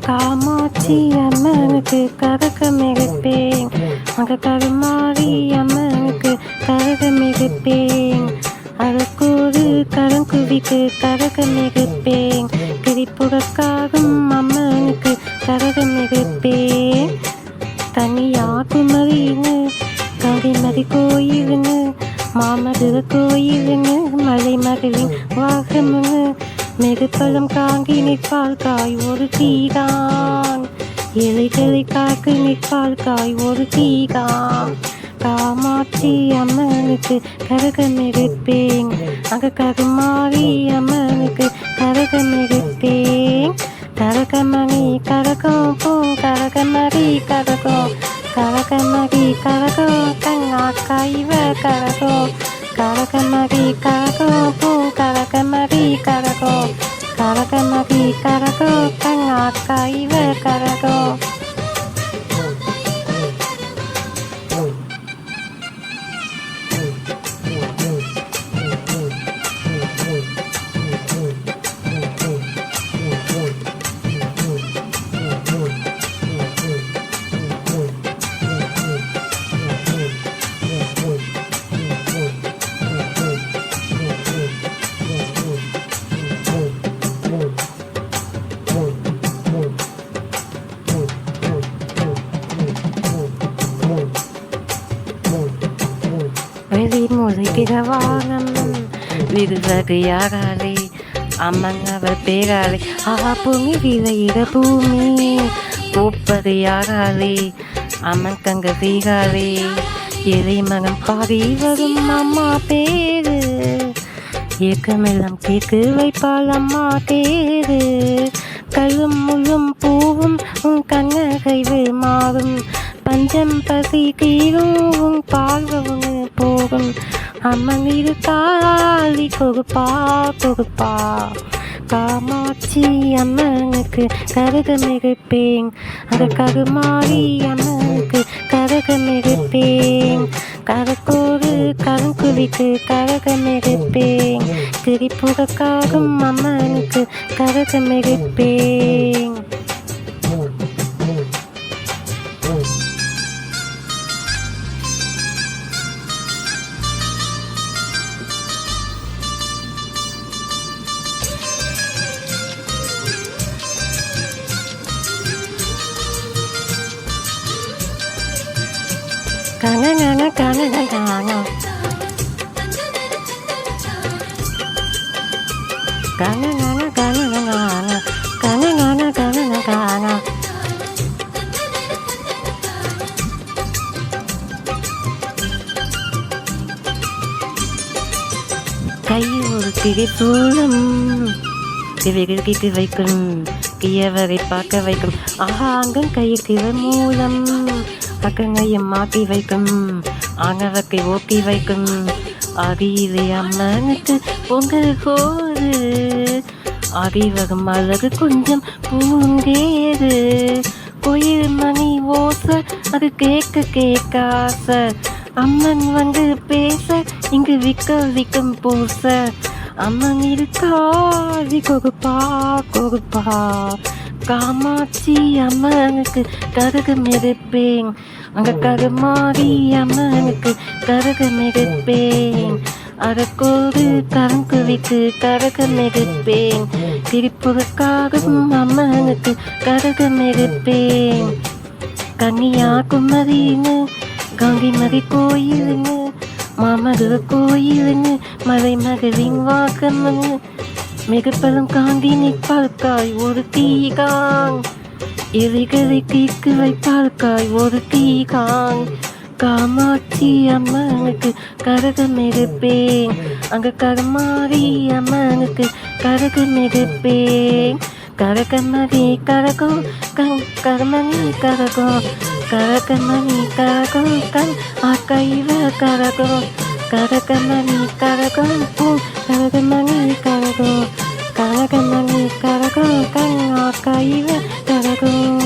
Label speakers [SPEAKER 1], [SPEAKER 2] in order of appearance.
[SPEAKER 1] காமாட்சி அம்மனுக்கு கரகம் எடுப்பேன், அங்க கருமாரி அம்மனுக்கு கரகம் எடுப்பேன், அதற்கொரு கரங்குவிக்கு கரகம் எடுப்பேன், திரிபுரக்காகும் அம்மனுக்கு கரகம் எடுப்பேன். கன்னியாகுமரின்னு கங்கைமதி கோயிலுன்னு மாமதுர கோயிலுன்னு மலை மகளின் வாகமுன்னு மெருப்பழம் காங்கி நிற்பால் காய் ஒரு தீதான், இலைகளை காக்கு நிற்பால் காய் ஒரு தீதான். காமாட்சி அம்மனுக்கு கரகம் எடுப்பேன், அங்க கருமாரி அம்மனுக்கு கரகம் எடுப்பேன். கரகமணி கரகம் பூ கரகமரி கரகம், கரகமரி கரகம் கண்ணாக்கா இவ கரகம், கரகமரி கரகம் பூ கரகமரி கரகம், கரகமரி கரகம் கண்ணாக்கா இவ கரகம். வெளிமொழி பிறவானம் விருவகையாகாலே அம்மன் அவர் பேராலே, பூமி விளையிட பூமி பூப்பகையாகாலே அம்மன் கங்க வீகாலே, இறை மகன் பாடி வரும் அம்மா பேரு, ஏக்கமெல்லாம் கேக்கு வைப்பாள் அம்மா தேரு. கல்லும் முள்ளும் பூவும் உன் கண்ணகைவு மாறும், பஞ்சம் பசி கீழும் உன் பார்வவும் போகும், அம்மன் இருக்காளி கொடுப்பா கொடுப்பா. காமாட்சி அம்மனுக்கு கரகம் எடுப்பேன், அந்த கருமாரி அம்மனுக்கு கரகம் எடுப்பேன், கரக்கோடு கரங்குவிக்கு கரகம் எடுப்பேன், திரிபுரக்காகும் அம்மனுக்கு கரகம் எடுப்பேன். கனகன கனகன கனகன கனகன கனகன கனகன. கையில் ஒரு திரிசூலம் திரைகளுக்கு வைக்கும், கியவரை பார்க்க வைக்கும், அங்கம் கையில் திரை மூலம் அக்கங்கையும் மாட்டி வைக்கும், ஆங்கவக்கை ஓட்டி வைக்கும், அடியிலே அம்மனுக்கு பொங்கல் போது, அறிவகம் அழகு கொஞ்சம் பூங்கேது, கோயில் மணி ஓச அது கேட்க கேட்காச, அம்மன் வந்து பேச இங்கு விக்கும் பூச, அம்மன் இருக்காதி கொடுப்பா கொடுப்பா. காமாட்சி அம்மனுக்கு கரகம் எடுப்பேன், அங்க கருமாரி அம்மனுக்கு கரகம் எடுப்பேன், அதற்கொரு கரங்குவிக்கு கரகம் எடுப்பேன், திரிபுரக்காகும் அம்மனுக்கு கரகம் எடுப்பேன். கன்னியாகுமரின்னு கங்கைமதி கோயிலுன்னு மாமதுர கோயிலுன்னு மலை மகளின் வாகம்னு மிகப்பெரும் காந்தி நிற்பால் காய் ஒரு தீகாங், இலைகளை கீக்கு வைப்பால் காய் ஒரு தீகாங். காமாட்சி அம்மனுக்கு கரகம் எடுப்பேன், அங்க கருமாரி அம்மனுக்கு கரகம் எடுப்பேன், கரகமணி கரகம் கரமணி கரகம், கரகமணி கரகம் கண் ஆக்கைவ கரகம், கரகமணி கரகம் பூ கரகமணி கரகம், கரகமணி கரகம் கண் ஆக்கைவ கரகம்.